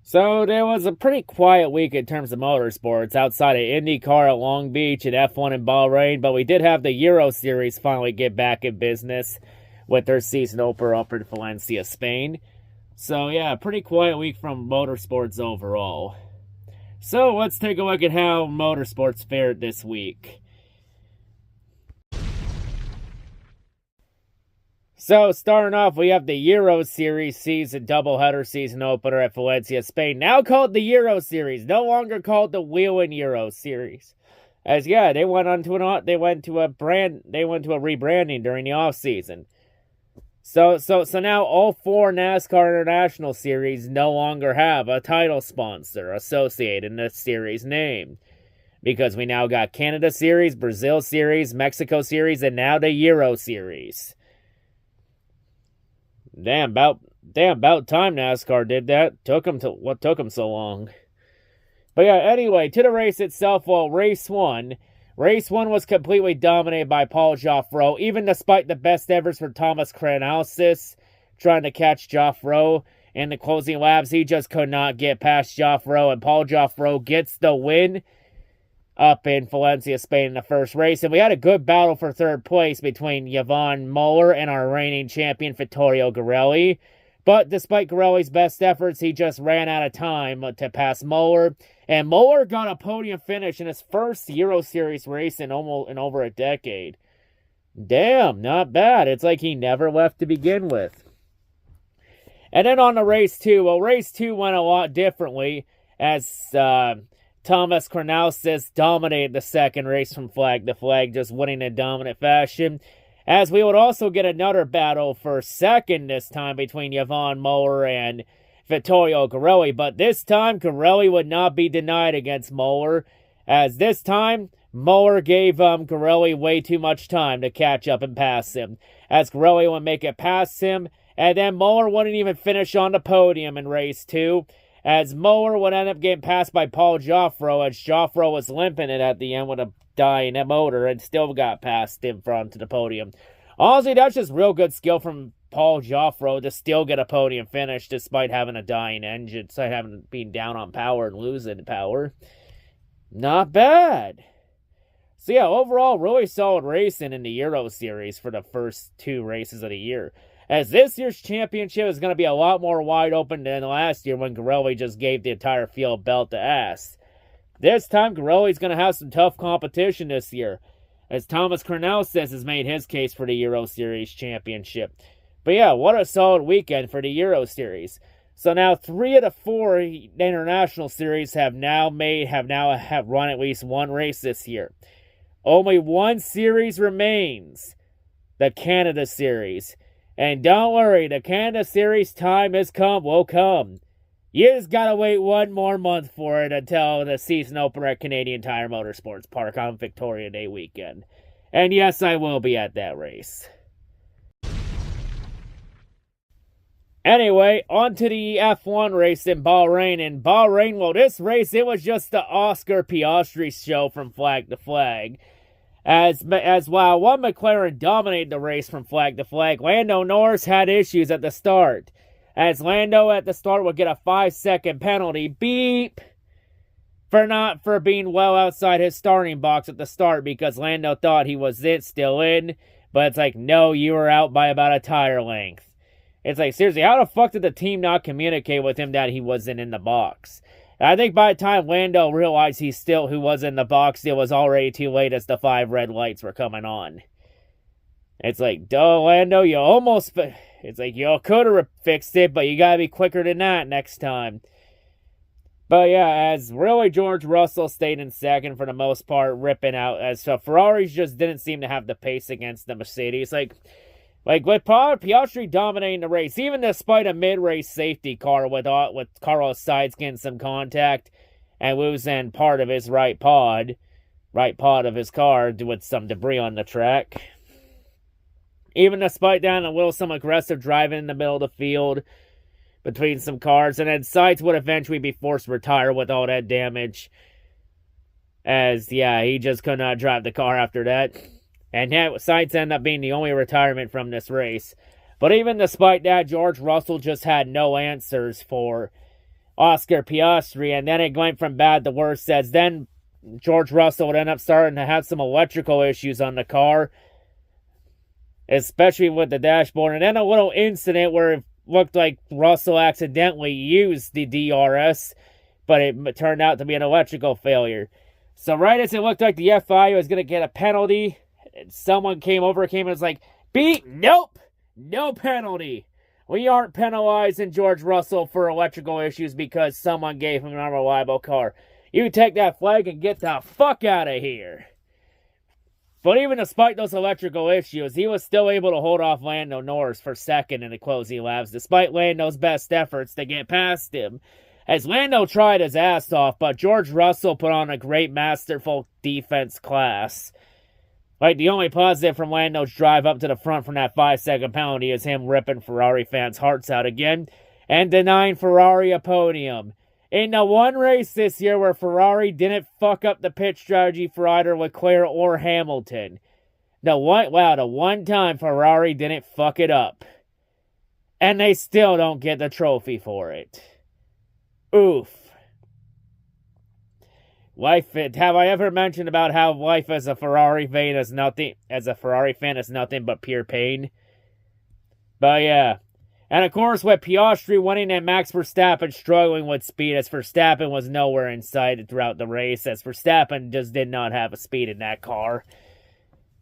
So there was a pretty quiet week in terms of motorsports outside of IndyCar at Long Beach and F1 in Bahrain, but we did have the Euro Series finally get back in business with their season opener up in Valencia, Spain. So yeah, pretty quiet week from motorsports overall. So let's take a look at how motorsports fared this week. So, starting off, we have the Euro Series season doubleheader season opener at Valencia, Spain. Now called the Euro Series, no longer called the Whelen Euro Series. As yeah, they went to a rebranding during the off season. So now all four NASCAR International Series no longer have a title sponsor associated in the series name, because we now got Canada Series, Brazil Series, Mexico Series, and now the Euro Series. Damn, about time NASCAR did that. What took them so long? But yeah, anyway, to the race itself. Well, race one was completely dominated by Paul Joffreau, even despite the best efforts for Thomas Krenausis trying to catch Joffreau in the closing laps. He just could not get past Joffreau, and Paul Joffreau gets the win up in Valencia, Spain in the first race. And we had a good battle for third place between Yvonne Muller and our reigning champion, Vittorio Garelli. But despite Garelli's best efforts, he just ran out of time to pass Muller. And Muller got a podium finish in his first Euro Series race in over a decade. Damn, not bad. It's like he never left to begin with. And then on to race two. Well, race two went a lot differently as Thomas Krenausis dominated the second race from flag to flag, just winning in dominant fashion. As we would also get another battle for second this time between Yvonne Muller and Vittorio Garelli. But this time, Garelli would not be denied against Muller, as this time, Muller gave Garelli way too much time to catch up and pass him, as Garelli would make it past him, and then Muller wouldn't even finish on the podium in race two, as Muller would end up getting passed by Paul Joffreau, as Joffreau was limping it at the end with a dying motor and still got passed in front to the podium. Honestly, that's just real good skill from Paul Joffreau to still get a podium finish despite having a dying engine, despite having been down on power and losing power. Not bad. So yeah, overall, really solid racing in the Euro Series for the first two races of the year, as this year's championship is going to be a lot more wide open than last year when Garelli just gave the entire field belt to ass. This time, Garelli's going to have some tough competition this year, as Thomas Krenausis has made his case for the Euro Series championship. But yeah, what a solid weekend for the Euro Series. So now 3 of the 4 international series have run at least one race this year. Only one series remains, the Canada Series. And don't worry, the Canada Series time will come. You just gotta wait one more month for it until the season opener at Canadian Tire Motorsports Park on Victoria Day weekend. And yes, I will be at that race. Anyway, on to the F1 race in Bahrain. In Bahrain, well, this race, it was just the Oscar Piastri show from flag to flag. As while one McLaren dominated the race from flag to flag, Lando Norris had issues at the start, as Lando at the start would get a 5-second penalty, beep, for being well outside his starting box at the start, because Lando thought he was still in, but it's like, no, you were out by about a tire length. It's like, seriously, how the fuck did the team not communicate with him that he wasn't in the box? I think by the time Lando realized who was in the box, it was already too late, as the 5 red lights were coming on. It's like, duh, Lando, it's like, you could have fixed it, but you gotta be quicker than that next time. But yeah, as really George Russell stayed in second for the most part, ripping out, as Ferraris just didn't seem to have the pace against the Mercedes. Like with Piastri dominating the race, even despite a mid-race safety car with Carlos Sainz getting some contact and losing part of his right pod of his car with some debris on the track. Even despite that, a little some aggressive driving in the middle of the field between some cars, and then Sainz would eventually be forced to retire with all that damage, as yeah, he just could not drive the car after that. And yeah, Sainz ended up being the only retirement from this race. But even despite that, George Russell just had no answers for Oscar Piastri, and then it went from bad to worse as then George Russell would end up starting to have some electrical issues on the car, especially with the dashboard, and then a little incident where it looked like Russell accidentally used the DRS, but it turned out to be an electrical failure. So right as it looked like the FIA was going to get a penalty, someone came and was like, nope, no penalty. We aren't penalizing George Russell for electrical issues because someone gave him an unreliable car. You take that flag and get the fuck out of here. But even despite those electrical issues, he was still able to hold off Lando Norris for second in the closing laps, despite Lando's best efforts to get past him. As Lando tried his ass off, but George Russell put on a great masterful defense class. Like, the only positive from Lando's drive up to the front from that 5-second penalty is him ripping Ferrari fans' hearts out again and denying Ferrari a podium. In the one race this year where Ferrari didn't fuck up the pit strategy for either Leclerc or Hamilton. The one time Ferrari didn't fuck it up. And they still don't get the trophy for it. Oof. Have I ever mentioned about how life as a Ferrari fan is nothing but pure pain? But yeah. And of course, with Piastri winning and Max Verstappen struggling with speed, as Verstappen was nowhere in sight throughout the race, as Verstappen just did not have a speed in that car.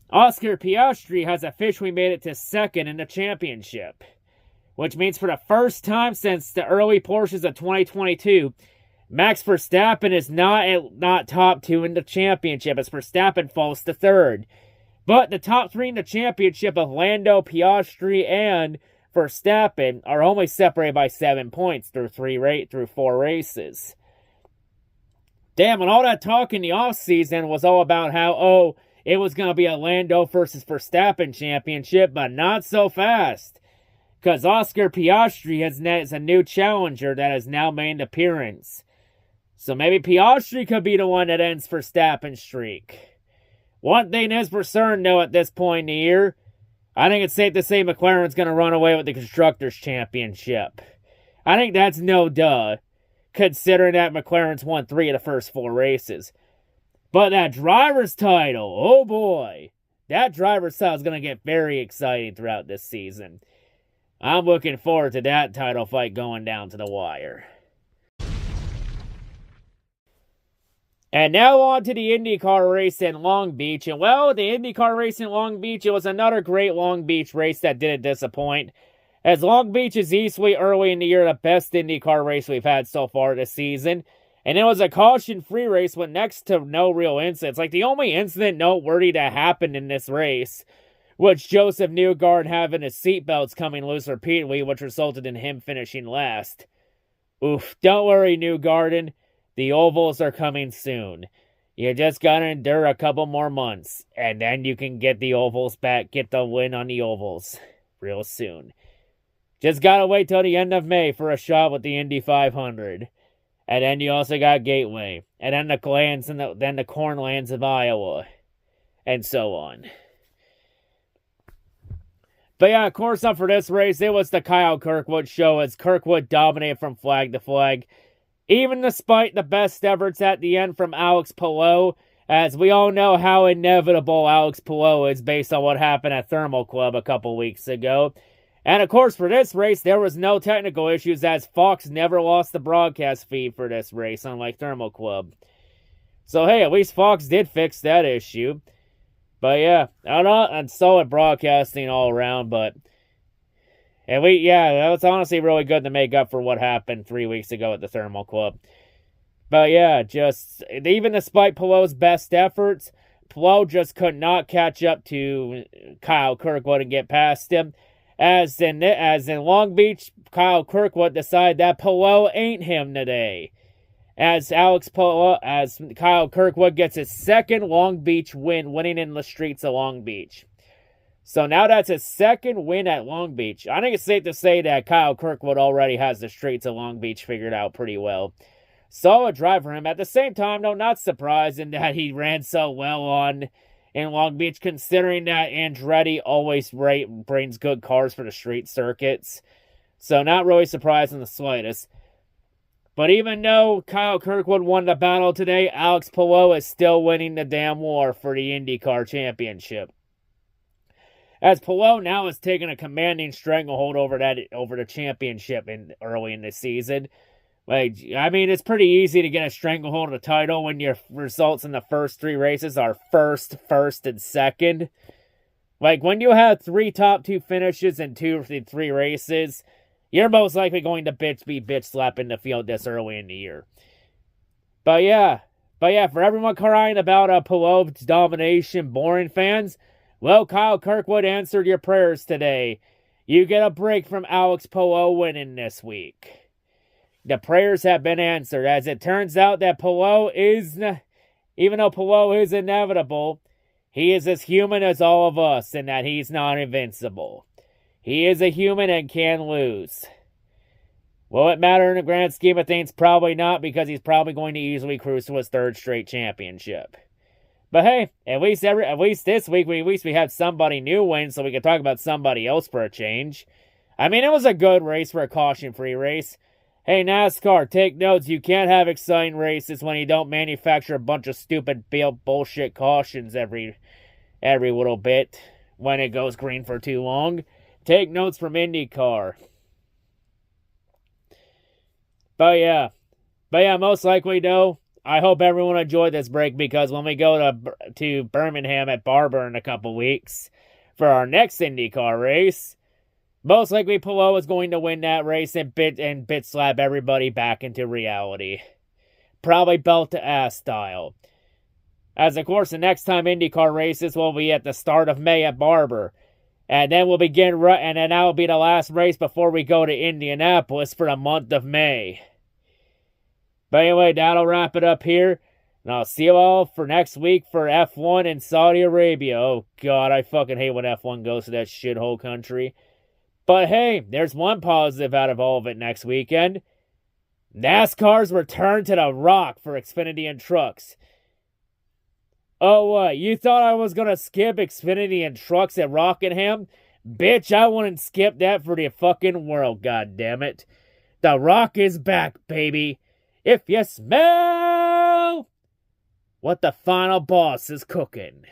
Oscar Piastri has officially made it to second in the championship, which means for the first time since the early portions of 2022, Max Verstappen is not top two in the championship, as Verstappen falls to third. But the top three in the championship of Lando, Piastri, and Verstappen are only separated by 7 points through 4 races. Damn, and all that talk in the offseason was all about how, it was going to be a Lando versus Verstappen championship, but not so fast. Because Oscar Piastri is a new challenger that has now made an appearance. So maybe Piastri could be the one that ends Verstappen's streak. One thing is for certain, though, at this point in the year, I think it's safe to say McLaren's going to run away with the Constructors' Championship. I think that's no duh, considering that McLaren's won 3 of the first 4 races. But that driver's title, oh boy, that driver's title is going to get very exciting throughout this season. I'm looking forward to that title fight going down to the wire. And now on to the IndyCar race in Long Beach. And well, the IndyCar race in Long Beach, it was another great Long Beach race that didn't disappoint. As Long Beach is easily early in the year the best IndyCar race we've had so far this season. And it was a caution-free race with next to no real incidents. Like, the only incident noteworthy that happened in this race was Joseph Newgarden having his seatbelts coming loose repeatedly, which resulted in him finishing last. Oof, don't worry, Newgarden. The ovals are coming soon. You just gotta endure a couple more months, and then you can get the ovals back, get the win on the ovals real soon. Just gotta wait till the end of May for a shot with the Indy 500. And then you also got Gateway, and then the Cornlands of Iowa, and so on. But yeah, of course, up for this race, it was the Kyle Kirkwood show as Kirkwood dominated from flag to flag. Even despite the best efforts at the end from Alex Palou, as we all know how inevitable Alex Palou is based on what happened at Thermal Club a couple weeks ago. And of course, for this race, there was no technical issues as Fox never lost the broadcast feed for this race, unlike Thermal Club. So hey, at least Fox did fix that issue. But yeah, and solid broadcasting all around, but that was honestly really good to make up for what happened 3 weeks ago at the Thermal Club. But yeah, even despite Palou's best efforts, Palou just could not catch up to Kyle Kirkwood and get past him. As in Long Beach, Kyle Kirkwood decided that Palou ain't him today. As Kyle Kirkwood gets his second Long Beach win, winning in the streets of Long Beach. So now that's his second win at Long Beach. I think it's safe to say that Kyle Kirkwood already has the streets of Long Beach figured out pretty well. Solid drive for him. At the same time, though, not surprising that he ran so well in Long Beach, considering that Andretti always brings good cars for the street circuits. So not really surprised in the slightest. But even though Kyle Kirkwood won the battle today, Alex Palou is still winning the damn war for the IndyCar Championship. As Palou now is taking a commanding stranglehold over the championship early in the season. Like, I mean, it's pretty easy to get a stranglehold of the title when your results in the first 3 races are first, and second. Like, when you have 3 top 2 finishes in 2 of the 3 races, you're most likely going to be bitch slapping the field this early in the year. But yeah, for everyone crying about Palou's domination, boring fans, well, Kyle Kirkwood answered your prayers today. You get a break from Alex Palou winning this week. The prayers have been answered, as it turns out that Palou is, even though Palou is inevitable, he is as human as all of us, in that he's not invincible. He is a human and can lose. Will it matter in the grand scheme of things? Probably not, because he's probably going to easily cruise to his 3rd straight championship. But hey, at least this week, we had somebody new win, so we can talk about somebody else for a change. I mean, it was a good race for a caution-free race. Hey, NASCAR, take notes. You can't have exciting races when you don't manufacture a bunch of stupid bullshit cautions every little bit when it goes green for too long. Take notes from IndyCar. But yeah, most likely though, I hope everyone enjoyed this break, because when we go to Birmingham at Barber in a couple weeks for our next IndyCar race, most likely Palou is going to win that race and bit slap everybody back into reality. Probably belt to ass style. As of course, the next time IndyCar races will be at the start of May at Barber. And then we'll begin, and then that will be the last race before we go to Indianapolis for the month of May. But anyway, that'll wrap it up here. And I'll see you all for next week for F1 in Saudi Arabia. Oh God, I fucking hate when F1 goes to that shithole country. But hey, there's one positive out of all of it next weekend. NASCAR's return to the Rock for Xfinity and Trucks. Oh, what? You thought I was going to skip Xfinity and Trucks at Rockingham? Bitch, I wouldn't skip that for the fucking world, goddammit. The Rock is back, baby. If you smell what the final boss is cooking.